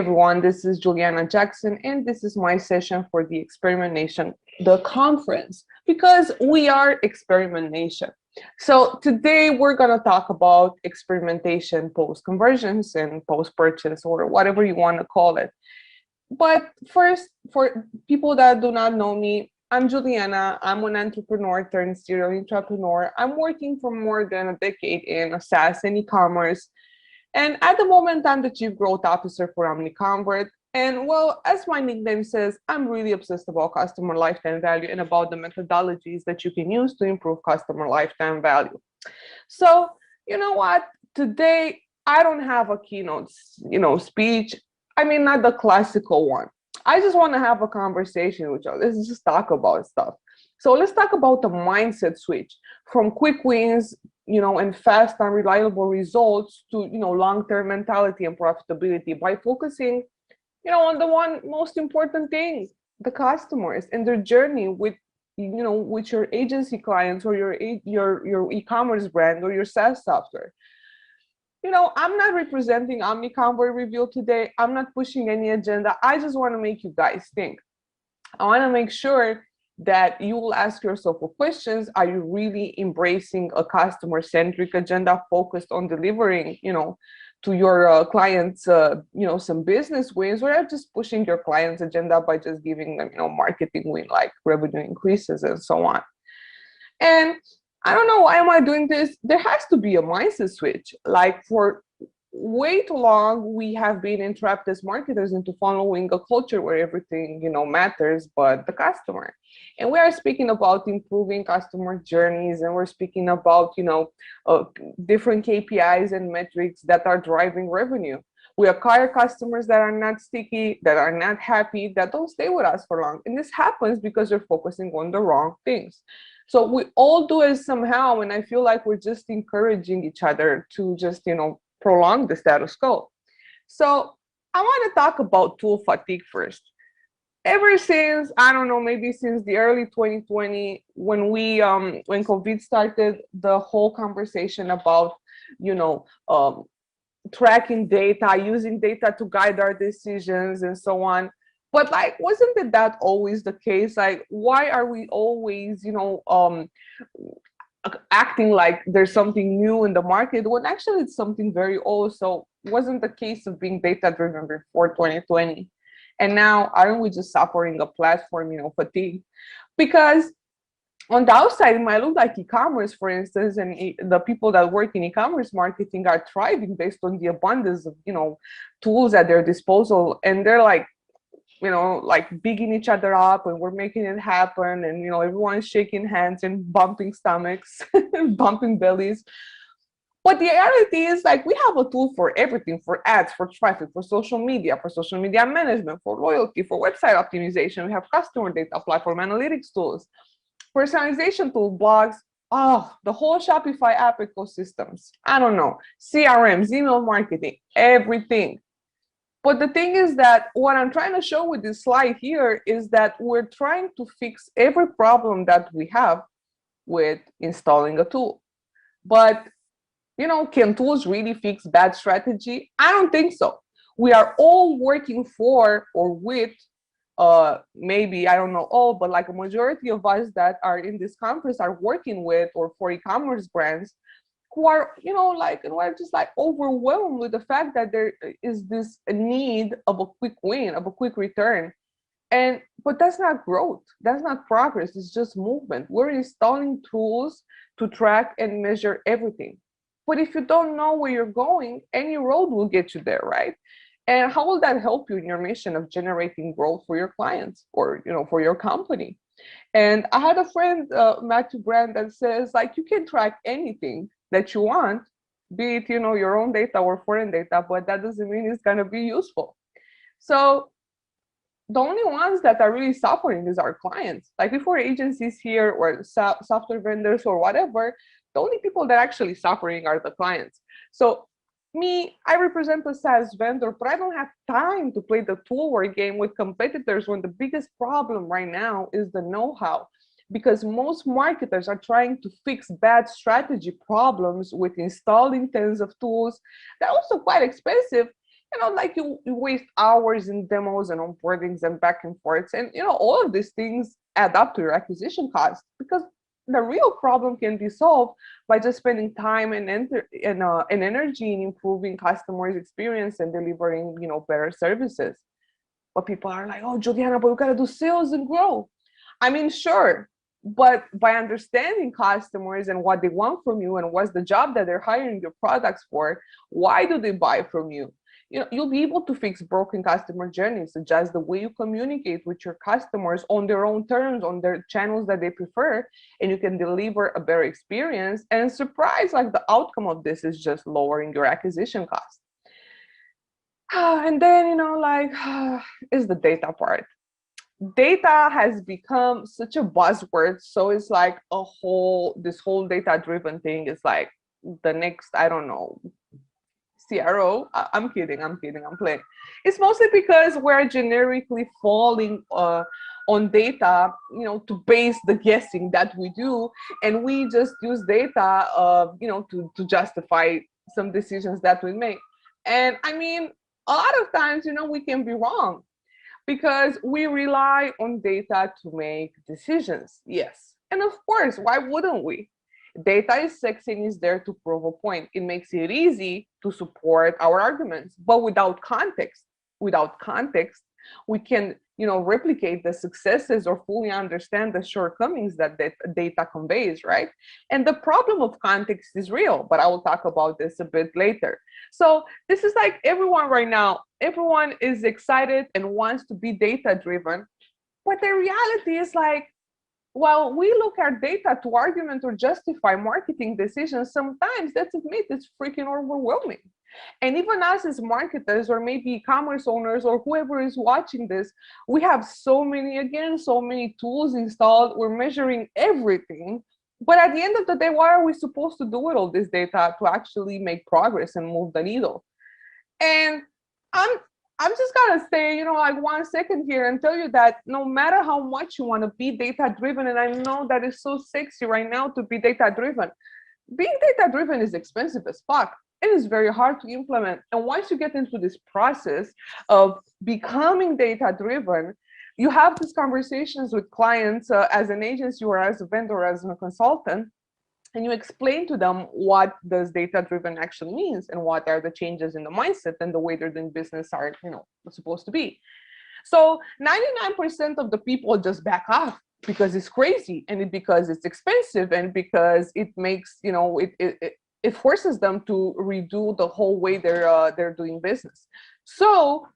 everyone, this is Juliana Jackson, and this is my session for the Experimentation, the conference, because we are Experimentation. So today we're going to talk about experimentation post-conversions and post-purchase, or whatever you want to call it. But first, for people that do not know me, I'm Juliana. I'm an entrepreneur turned serial entrepreneur. I'm working for more than a decade in SaaS and e-commerce. And at the moment, I'm the Chief Growth Officer for OmniConvert. And well, as my nickname says, I'm really obsessed about customer lifetime value and about the methodologies that you can use to improve customer lifetime value. So, you know what? Today, I don't have a keynote, speech. I mean, not the classical one. I just want to have a conversation with you. Let's just talk about stuff. So let's talk about the mindset switch from quick wins, and fast and reliable results to, long-term mentality and profitability by focusing, on the one most important thing, the customers and their journey with, with your agency clients or your e-commerce brand or your SaaS software. I'm not representing OmniConvert Review today. I'm not pushing any agenda. I just want to make you guys think. I want to make sure that you will ask yourself questions. Are you really embracing a customer-centric agenda focused on delivering, to your clients, some business wins, or are you just pushing your clients' agenda by just giving them, marketing win like revenue increases and so on? And I don't know, why am I doing this? There has to be a mindset switch. Like for way too long, we have been entrapped as marketers into following a culture where everything, matters but the customer. And we are speaking about improving customer journeys, and we're speaking about, different KPIs and metrics that are driving revenue. We acquire customers that are not sticky, that are not happy, that don't stay with us for long. And this happens because you're focusing on the wrong things. So we all do it somehow, and I feel like we're just encouraging each other to just, prolong the status quo. So I want to talk about tool fatigue first. Ever since, I don't know, maybe since the early 2020, when when COVID started, the whole conversation about, tracking data, using data to guide our decisions and so on. But like, wasn't it that always the case? Like, why are we always, acting like there's something new in the market when actually it's something very old? So wasn't the case of being data driven before 2020? And now aren't we just suffering a platform, fatigue? Because on the outside, it might look like e-commerce, for instance, and the people that work in e-commerce marketing are thriving based on the abundance of, tools at their disposal. And they're like, like bigging each other up, and we're making it happen. And, everyone's shaking hands and bumping stomachs, bumping bellies. But the reality is, like, we have a tool for everything, for ads, for traffic, for social media management, for loyalty, for website optimization. We have customer data, platform analytics tools, personalization tools, blogs, the whole Shopify app ecosystems. I don't know, CRMs, email marketing, everything. But the thing is that what I'm trying to show with this slide here is that we're trying to fix every problem that we have with installing a tool. But, can tools really fix bad strategy? I don't think so. We are all working for or with, maybe, I don't know all, but like a majority of us that are in this conference are working with or for e-commerce brands who are, we're just like overwhelmed with the fact that there is this need of a quick win, of a quick return. But that's not growth. That's not progress. It's just movement. We're installing tools to track and measure everything. But if you don't know where you're going, any road will get you there, right? And how will that help you in your mission of generating growth for your clients or, for your company? And I had a friend, Matthew Brand, that says, like, you can track anything that you want, be it, your own data or foreign data, but that doesn't mean it's going to be useful. So the only ones that are really suffering is our clients. Like, if we're agencies here or software vendors or whatever, the only people that are actually suffering are the clients. So me, I represent a SaaS vendor, but I don't have time to play the tool war game with competitors when the biggest problem right now is the know-how. Because most marketers are trying to fix bad strategy problems with installing tens of tools that are also quite expensive like you waste hours in demos and onboardings and back and forths. And, all of these things add up to your acquisition cost, because the real problem can be solved by just spending time and energy in improving customers' experience and delivering, better services. But people are like, oh, Juliana, but we got to do sales and grow. I mean, sure. But by understanding customers and what they want from you and what's the job that they're hiring your products for, why do they buy from you? You'll be able to fix broken customer journeys, adjust the way you communicate with your customers on their own terms, on their channels that they prefer, and you can deliver a better experience. And surprise, like the outcome of this is just lowering your acquisition cost. And then, is the data part. Data has become such a buzzword. So it's like this whole data driven thing is like the next, I don't know, CRO. I'm kidding, I'm playing. It's mostly because we're generically falling on data, to base the guessing that we do. And we just use data, to justify some decisions that we make. And I mean, a lot of times, we can be wrong because we rely on data to make decisions. Yes. And of course, why wouldn't we? Data is sexy and is there to prove a point. It makes it easy to support our arguments, but without context, we can, replicate the successes or fully understand the shortcomings that data conveys, right? And the problem of context is real, but I will talk about this a bit later. So this is like everyone right now, everyone is excited and wants to be data driven, but the reality is like, while we look at data to argument or justify marketing decisions, sometimes, let's admit, it's freaking overwhelming. And even us as marketers, or maybe e-commerce owners, or whoever is watching this, we have so many tools installed. We're measuring everything. But at the end of the day, why are we supposed to do with all this data to actually make progress and move the needle? And I'm just gonna stay, like 1 second here and tell you that no matter how much you want to be data driven, and I know that it's so sexy right now to be data driven, being data driven is expensive as fuck. It is very hard to implement. And once you get into this process of becoming data driven, you have these conversations with clients as an agency or as a vendor, as a consultant, and you explain to them what does data driven actually means and what are the changes in the mindset and the way they're doing business are, supposed to be. So 99% of the people just back off because it's crazy and because it's expensive and because it makes, it forces them to redo the whole way they're doing business. So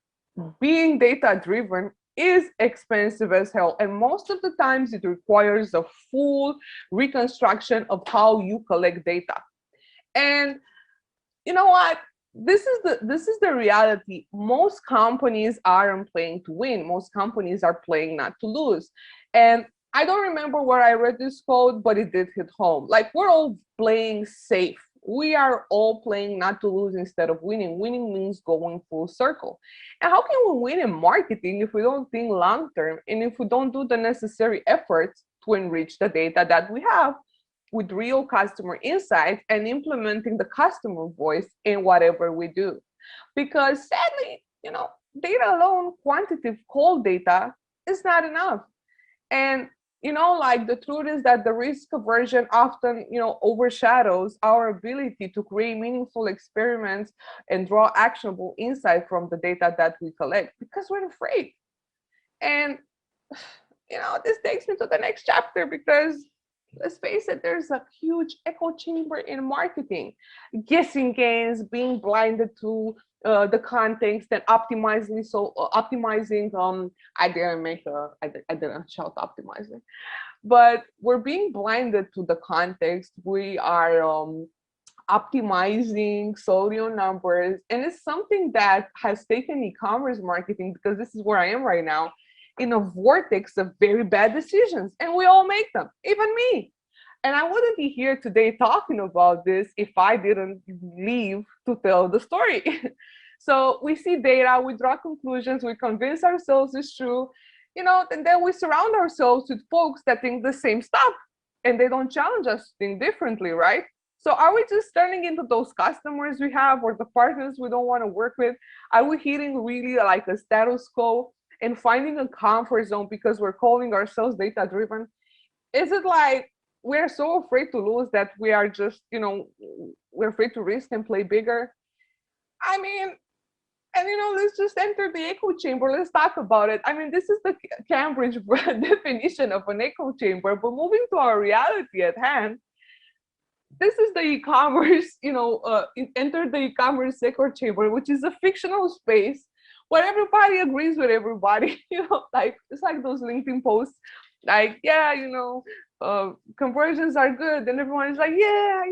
being data driven is expensive as hell, and most of the times it requires a full reconstruction of how you collect data. And you know what, this is the reality. Most companies aren't playing to win. Most companies are playing not to lose. And I don't remember where I read this quote, but it did hit home. Like, we're all playing safe. We are all playing not to lose instead of winning. Winning means going full circle. And how can we win in marketing if we don't think long term and if we don't do the necessary efforts to enrich the data that we have with real customer insights and implementing the customer voice in whatever we do? Because sadly, data alone, quantitative cold data, is not enough. And the truth is that the risk aversion often, overshadows our ability to create meaningful experiments and draw actionable insight from the data that we collect because we're afraid. And, this takes me to the next chapter because, let's face it, there's a huge echo chamber in marketing. Guessing games, being blinded to the context, and optimizing. I didn't shout optimizing, but we're being blinded to the context. We are optimizing solely on numbers, and it's something that has taken e-commerce marketing, because this is where I am right now, in a vortex of very bad decisions, and we all make them, even me. And I wouldn't be here today talking about this if I didn't leave to tell the story. So we see data, we draw conclusions, we convince ourselves it's true, and then we surround ourselves with folks that think the same stuff and they don't challenge us to think differently, right? So are we just turning into those customers we have or the partners we don't want to work with? Are we hitting really like a status quo and finding a comfort zone because we're calling ourselves data driven? Is it like we're so afraid to lose that we are just, we're afraid to risk and play bigger? I mean, and let's just enter the echo chamber. Let's talk about it. I mean, this is the Cambridge definition of an echo chamber, but moving to our reality at hand, this is the e-commerce, enter the e-commerce echo chamber, which is a fictional space where everybody agrees with everybody. Like it's like those LinkedIn posts, like, yeah, conversions are good, and everyone is like, yeah,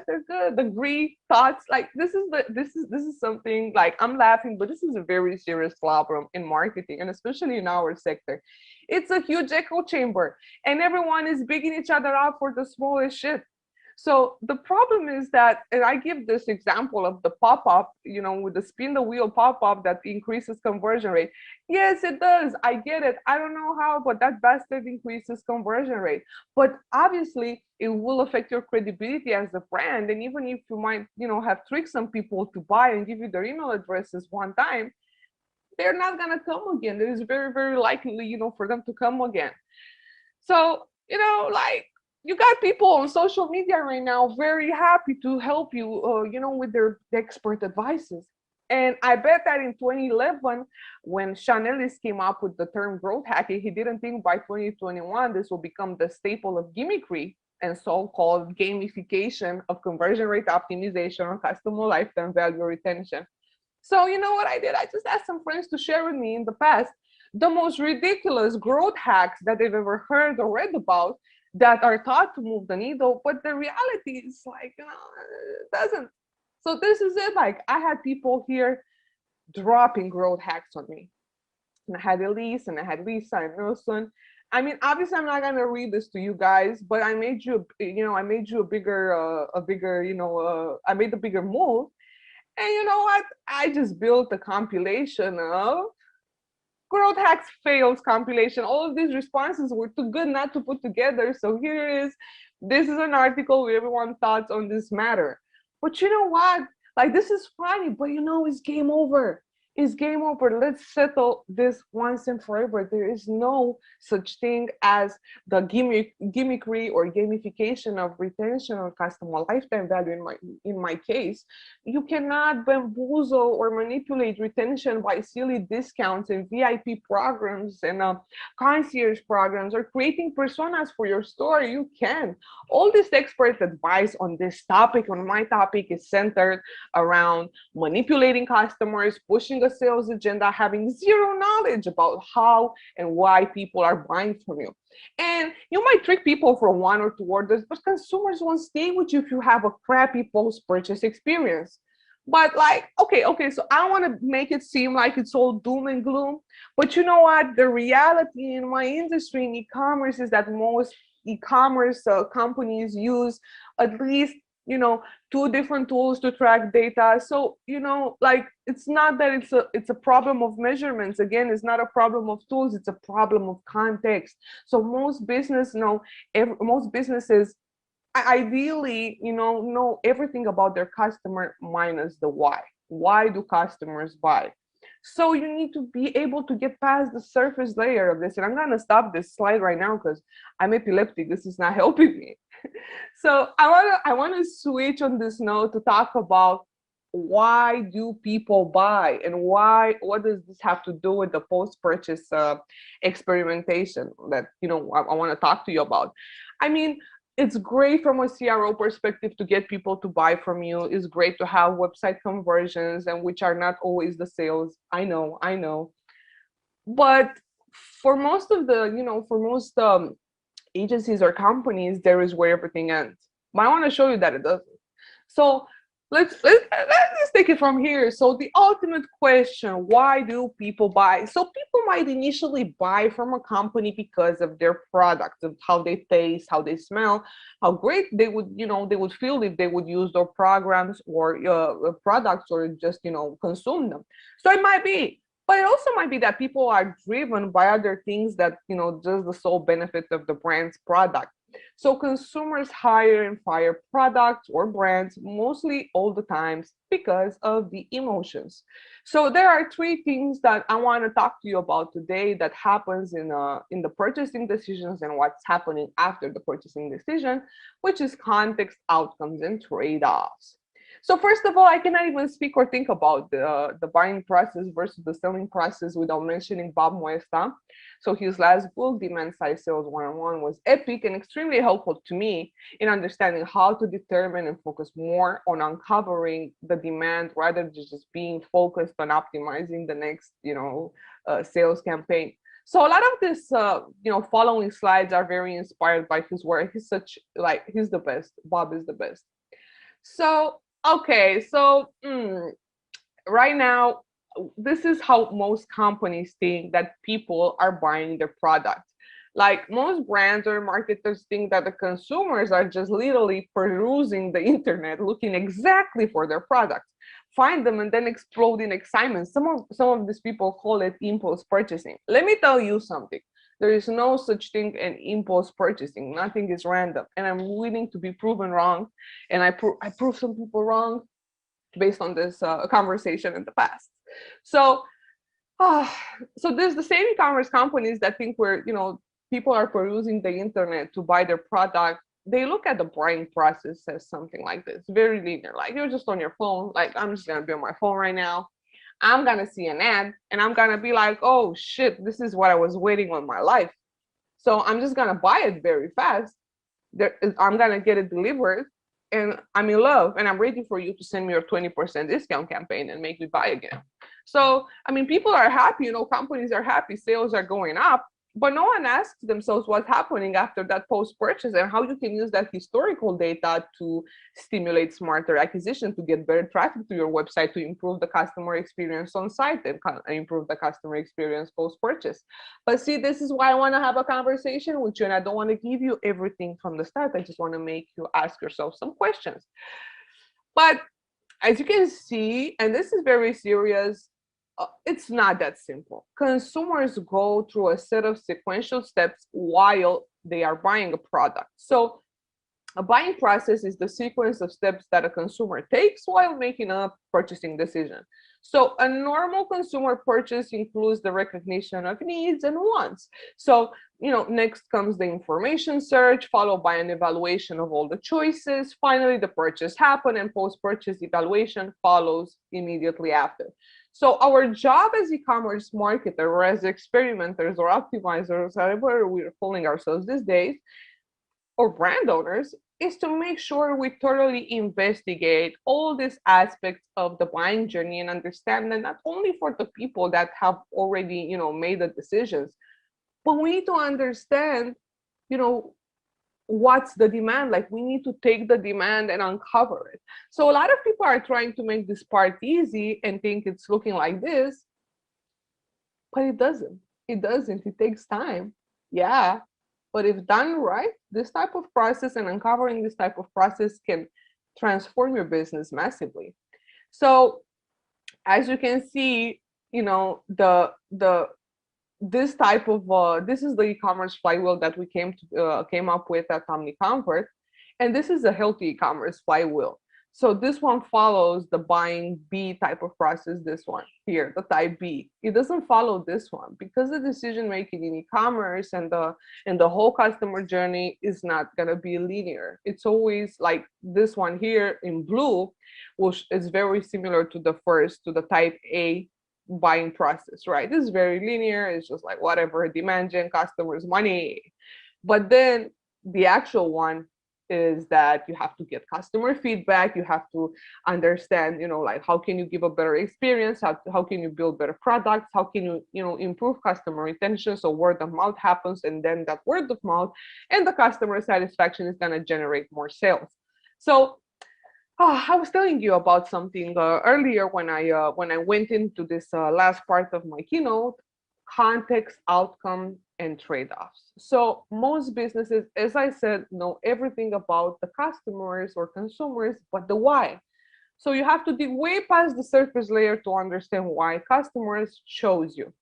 they're good. Agree, thoughts. Like this is something like I'm laughing, but this is a very serious problem in marketing, and especially in our sector. It's a huge echo chamber, and everyone is bigging each other up for the smallest shit. So the problem is that, and I give this example of the pop-up, with the spin the wheel pop-up that increases conversion rate. Yes, it does. I get it. I don't know how, but that bastard increases conversion rate. But obviously, it will affect your credibility as a brand. And even if you might, have tricked some people to buy and give you their email addresses one time, they're not gonna come again. It is very, very likely, for them to come again. So, like, you got people on social media right now very happy to help you, with their expert advices. And I bet that in 2011, when Sean Ellis came up with the term growth hacking, he didn't think by 2021 this will become the staple of gimmickry and so-called gamification of conversion rate optimization or customer lifetime value retention. So you know what I did? I just asked some friends to share with me in the past the most ridiculous growth hacks that they've ever heard or read about that are thought to move the needle, but the reality is like, it doesn't. So this is it. Like I had people here dropping growth hacks on me. And I had Elise and I had Lisa and Nelson. I mean, obviously I'm not gonna read this to you guys, but I made you, I made you I made a bigger move. And you know what? I just built a compilation of growth hacks fails compilation. All of these responses were too good not to put together. So here it is. This is an article with everyone's thoughts on this matter. But you know what? Like this is funny, but it's game over. It's game over. Let's settle this once and forever. There is no such thing as the gimmickry or gamification of retention or customer lifetime value. In my case, you cannot bamboozle or manipulate retention by silly discounts and VIP programs and concierge programs or creating personas for your store. You can. All this expert advice on this topic, on my topic, is centered around manipulating customers, pushing a sales agenda, having zero knowledge about how and why people are buying from you. And you might trick people for 1 or 2 orders, but consumers won't stay with you if you have a crappy post-purchase experience. But like, okay, so I don't want to make it seem like it's all doom and gloom, but you know what? The reality in my industry in e-commerce is that most e-commerce companies use at least 2 different tools to track data. So like it's not that it's a problem of measurements. Again, it's not a problem of tools, it's a problem of context. So most businesses ideally know everything about their customer minus the why do customers buy. So you need to be able to get past the surface layer of this. And I'm going to stop this slide right now because I'm epileptic. This is not helping me. So I want to switch on this note to talk about why do people buy and what does this have to do with the post-purchase experimentation that I want to talk to you about. I mean, it's great from a CRO perspective to get people to buy from you. It's great to have website conversions, and which are not always the sales. I know. But for most of the, agencies or companies, there is where everything ends. But I want to show you that it doesn't. So let's take it from here. So the ultimate question, why do people buy? So people might initially buy from a company because of their product, of how they taste, how they smell, how great they would feel if they would use their programs or products or just consume them. So it might be. But it also might be that people are driven by other things that, just the sole benefit of the brand's product. So consumers hire and fire products or brands mostly all the times because of the emotions. So there are three things that I want to talk to you about today that happens in the purchasing decisions and what's happening after the purchasing decision, which is context, outcomes, and trade-offs. So first of all, I cannot even speak or think about the buying process versus the selling process without mentioning Bob Moesta. So his last book, Demand Side Sales 101, was epic and extremely helpful to me in understanding how to determine and focus more on uncovering the demand rather than just being focused on optimizing the next, sales campaign. So a lot of this, following slides are very inspired by his work. He's the best. Bob is the best. So, okay, so right now, this is how most companies think that people are buying their product. Like most brands or marketers think that the consumers are just literally perusing the internet, looking exactly for their products, find them, and then explode in excitement. Some of these people call it impulse purchasing. Let me tell you something. There is no such thing in impulse purchasing. Nothing is random, and I'm willing to be proven wrong. And I prove some people wrong based on this conversation in the past. So, so there's the same e-commerce companies that think people are perusing the internet to buy their product. They look at the buying process as something like this, very linear. Like you're just on your phone. Like I'm just gonna be on my phone right now. I'm gonna see an ad and I'm gonna be like, oh shit, this is what I was waiting on my life. So I'm just gonna buy it very fast. I'm gonna get it delivered and I'm in love and I'm ready for you to send me your 20% discount campaign and make me buy again. So, I mean, people are happy, companies are happy, sales are going up, but no one asks themselves what's happening after that post-purchase and how you can use that historical data to stimulate smarter acquisition, to get better traffic to your website, to improve the customer experience on site and improve the customer experience post-purchase. But see, this is why I want to have a conversation with you, and I don't want to give you everything from the start. I just want to make you ask yourself some questions. But as you can see, and this is very serious, it's not that simple. Consumers go through a set of sequential steps while they are buying a product. So a buying process is the sequence of steps that a consumer takes while making a purchasing decision. So a normal consumer purchase includes the recognition of needs and wants. So, next comes the information search, followed by an evaluation of all the choices. Finally, the purchase happens and post-purchase evaluation follows immediately after. So our job as e-commerce marketer or as experimenters or optimizers, however we're calling ourselves these days, or brand owners, is to make sure we thoroughly investigate all these aspects of the buying journey and understand that not only for the people that have already, made the decisions, but we need to understand, what's the demand. Like we need to take the demand and uncover it. So a lot of people are trying to make this part easy and think it's looking like this, but it doesn't. It takes time. Yeah. But if done right, this type of process and uncovering this type of process can transform your business massively. So as you can see, this type of this is the e-commerce flywheel that we came up with at OmniComfort, and this is a healthy e-commerce flywheel. So this one follows the buying B type of process. This one here, the type B, it doesn't follow this one because the decision making in e-commerce and the whole customer journey is not gonna be linear. It's always like this one here in blue, which is very similar to the type A buying process, right? This is very linear. It's just like whatever, demand gen, customers, money. But then the actual one is that you have to get customer feedback. You have to understand, like how can you give a better experience? How can you build better products? How can you, improve customer retention? So word of mouth happens, and then that word of mouth and the customer satisfaction is going to generate more sales. So I was telling you about something earlier when I went into this last part of my keynote: context, outcome, and trade-offs. So most businesses, as I said, know everything about the customers or consumers, but the why. So you have to dig way past the surface layer to understand why customers chose you.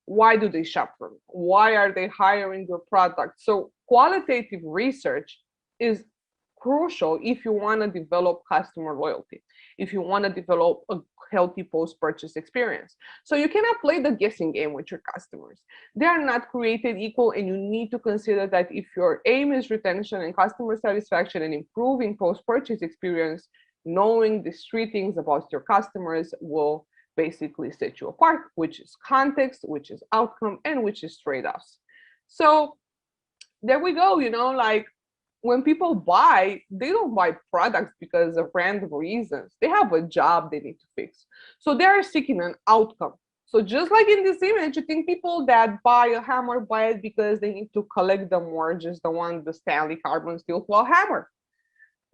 Why do they shop from you? Why are they hiring your product? So qualitative research is crucial if you want to develop customer loyalty, if you want to develop a healthy post-purchase experience. So you cannot play the guessing game with your customers. They are not created equal, and you need to consider that if your aim is retention and customer satisfaction and improving post-purchase experience, knowing these three things about your customers will basically set you apart, which is context, which is outcome, and which is trade-offs. So there we go, like when people buy, they don't buy products because of random reasons. They have a job they need to fix. So they are seeking an outcome. So just like in this image, you think people that buy a hammer buy it because they need to collect the mortgages, the Stanley carbon steel claw hammer.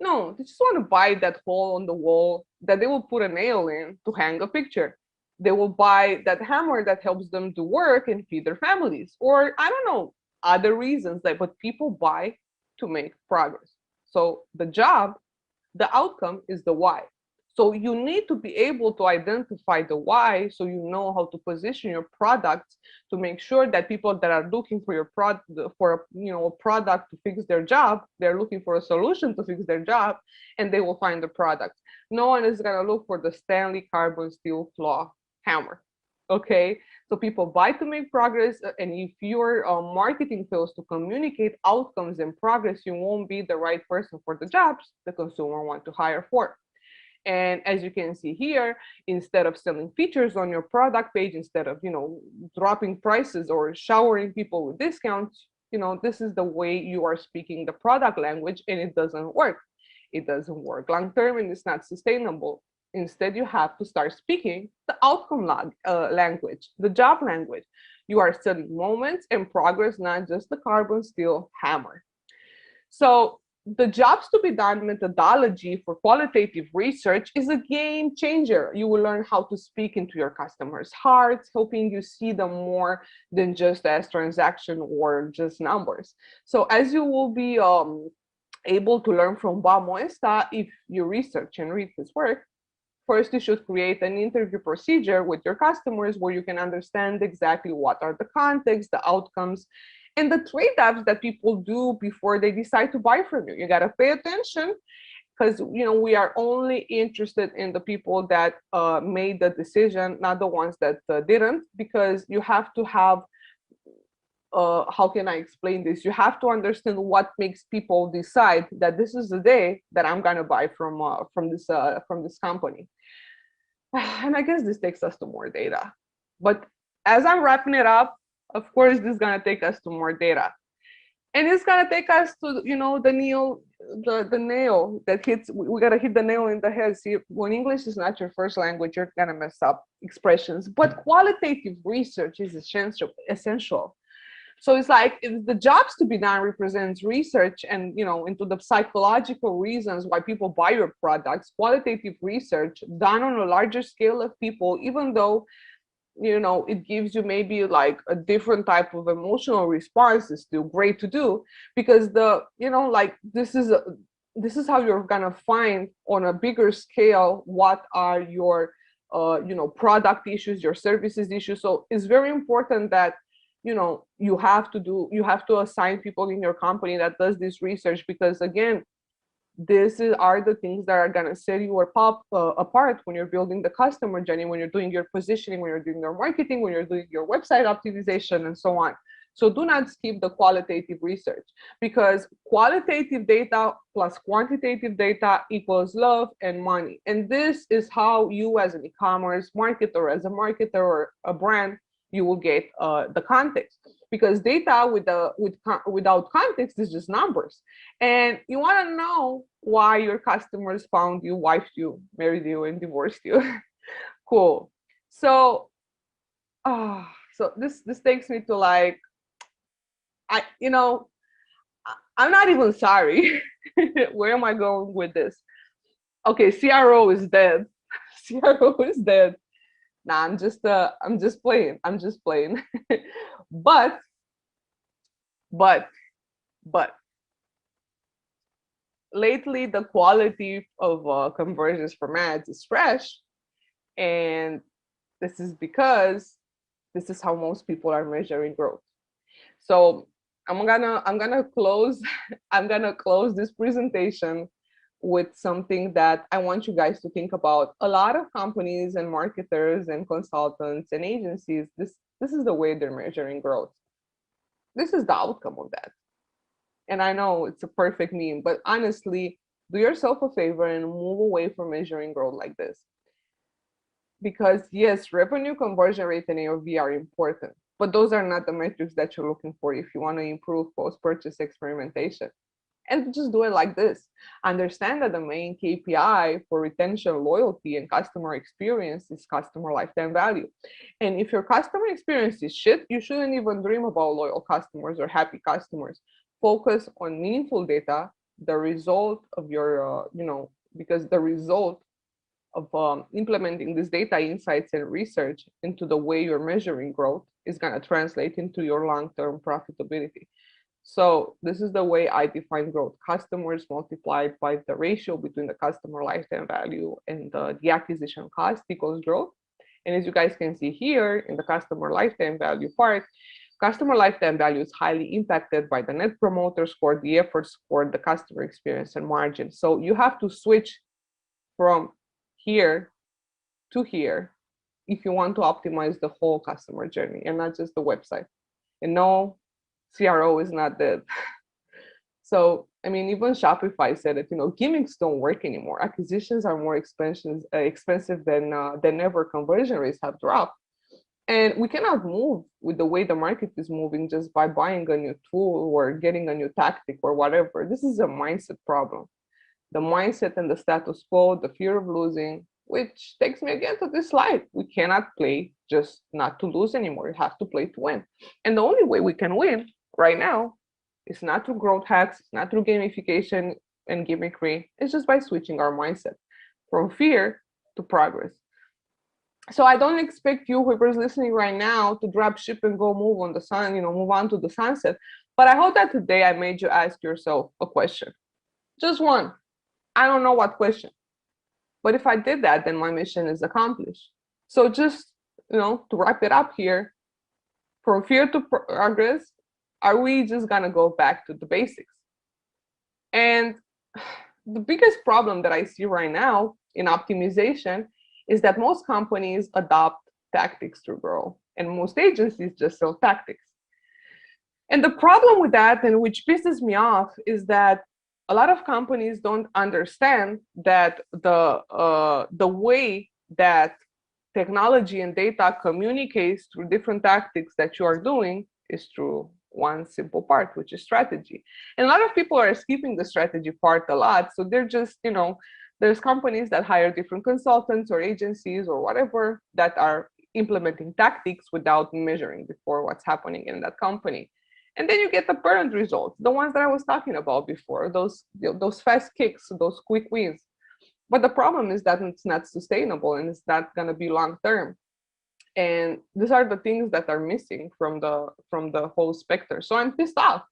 No, they just want to buy that hole on the wall that they will put a nail in to hang a picture. They will buy that hammer that helps them do work and feed their families. Or I don't know, other reasons, but people buy to make progress. So the job, the outcome is the why. So you need to be able to identify the why, so you know how to position your products to make sure that people that are looking for your product, for a product to fix their job, they're looking for a solution to fix their job, and they will find the product. No one is gonna look for the Stanley carbon steel claw hammer. Okay, so people buy to make progress, and if your marketing fails to communicate outcomes and progress, you won't be the right person for the jobs the consumer want to hire for. And as you can see here, instead of selling features on your product page, instead of dropping prices or showering people with discounts, this is the way you are speaking the product language, and it doesn't work. It doesn't work long term, and it's not sustainable. Instead, you have to start speaking the outcome language, the job language. You are selling moments and progress, not just the carbon steel hammer. So the jobs to be done methodology for qualitative research is a game changer. You will learn how to speak into your customers' hearts, helping you see them more than just as transaction or just numbers. So as you will be able to learn from Bob Moesta, if you research and read his work, first you should create an interview procedure with your customers where you can understand exactly what are the contexts, the outcomes, and the trade-offs that people do before they decide to buy from you. You got to pay attention, because we are only interested in the people that made the decision, not the ones that didn't, because you have to have how can I explain this? You have to understand what makes people decide that this is the day that I'm gonna buy from this company. And I guess this takes us to more data. But as I'm wrapping it up, of course, this is gonna take us to more data, and it's gonna take us to the nail that hits. We gotta hit the nail in the head. See, when English is not your first language, you're gonna mess up expressions. But qualitative research is essential. So it's like if the jobs to be done represents research and into the psychological reasons why people buy your products. Qualitative research done on a larger scale of people, even though it gives you maybe like a different type of emotional response, is still great to do, because this is how you're gonna find on a bigger scale what are your product issues, your services issues. So it's very important that you have to assign people in your company that does this research, because again, are the things that are going to set you apart when you're building the customer journey, when you're doing your positioning, when you're doing your marketing, when you're doing your website optimization, and so on. So do not skip the qualitative research, because qualitative data plus quantitative data equals love and money. And this is how you as an e-commerce marketer, as a marketer or a brand, you will get the context, because data without context is just numbers. And you want to know why your customers found you, wifed you, married you, and divorced you. Cool. So, so this takes me to like, I'm not even sorry. Where am I going with this? Okay, CRO is dead. CRO is dead. Nah, I'm just playing. I'm just playing. but lately the quality of conversions from ads is fresh, and this is because this is how most people are measuring growth. So I'm gonna close I'm gonna close this presentation with something that I want you guys to think about. A lot of companies and marketers and consultants and agencies, this is the way they're measuring growth. This is the outcome of that. And I know it's a perfect meme, but honestly, do yourself a favor and move away from measuring growth like this. Because yes, revenue, conversion rate, and AOV are important, but those are not the metrics that you're looking for if you want to improve post-purchase experimentation. And just do it like this. Understand that the main KPI for retention, loyalty, and customer experience is customer lifetime value. And if your customer experience is shit, you shouldn't even dream about loyal customers or happy customers. Focus on meaningful data, the result of your, because the result of implementing this data insights and research into the way you're measuring growth is going to translate into your long-term profitability. So this is the way I define growth: customers multiplied by the ratio between the customer lifetime value and the acquisition cost equals growth. And as you guys can see here in the customer lifetime value part, customer lifetime value is highly impacted by the net promoter score, the effort score, the customer experience, and margin. So you have to switch from here to here if you want to optimize the whole customer journey and not just the website. And no, CRO is not dead. So, I mean, even Shopify said it, gimmicks don't work anymore. Acquisitions are more expensive than ever. Conversion rates have dropped. And we cannot move with the way the market is moving just by buying a new tool or getting a new tactic or whatever. This is a mindset problem. The mindset and the status quo, the fear of losing, which takes me again to this slide. We cannot play just not to lose anymore. You have to play to win. And the only way we can win right now is not through growth hacks, it's not through gamification and gimmickry. It's just by switching our mindset from fear to progress. So I don't expect you, whoever's listening right now, to drop ship and go move on the sun, move on to the sunset. But I hope that today I made you ask yourself a question. Just one. I don't know what question. But if I did that, then my mission is accomplished. So just, to wrap it up here, from fear to progress, are we just going to go back to the basics? And the biggest problem that I see right now in optimization is that most companies adopt tactics to grow, and most agencies just sell tactics. And the problem with that, and which pisses me off, is that a lot of companies don't understand that the way that technology and data communicates through different tactics that you are doing is through one simple part, which is strategy. And a lot of people are skipping the strategy part a lot. So they're just, there's companies that hire different consultants or agencies or whatever that are implementing tactics without measuring before what's happening in that company. And then you get the parent results, the ones that I was talking about before, those fast kicks, those quick wins. But the problem is that it's not sustainable and it's not going to be long term. And these are the things that are missing from the whole spectrum. So I'm pissed off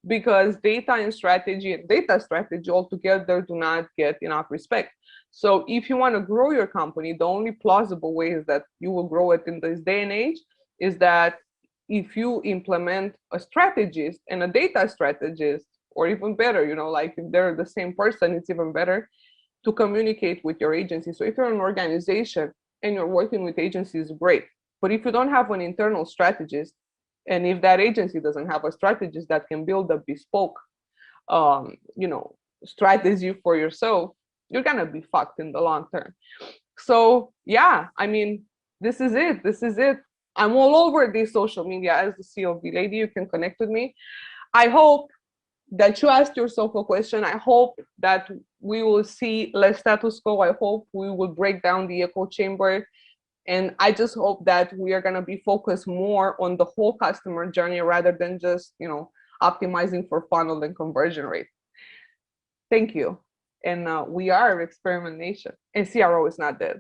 because data and data strategy altogether do not get enough respect. So if you want to grow your company, the only plausible ways that you will grow it in this day and age is that if you implement a strategist and a data strategist, or even better, like if they're the same person, it's even better to communicate with your agency. So if you're an organization and you're working with agencies, great. But if you don't have an internal strategist, and if that agency doesn't have a strategist that can build a bespoke, strategy for yourself, you're gonna be fucked in the long term. So yeah, I mean, this is it. I'm all over this social media as the COV lady. You can connect with me. I hope that you asked yourself a question. I hope that we will see less status quo. I hope we will break down the echo chamber. And I just hope that we are going to be focused more on the whole customer journey rather than just, optimizing for funnel and conversion rate. Thank you. And we are Experimentation, and CRO is not dead.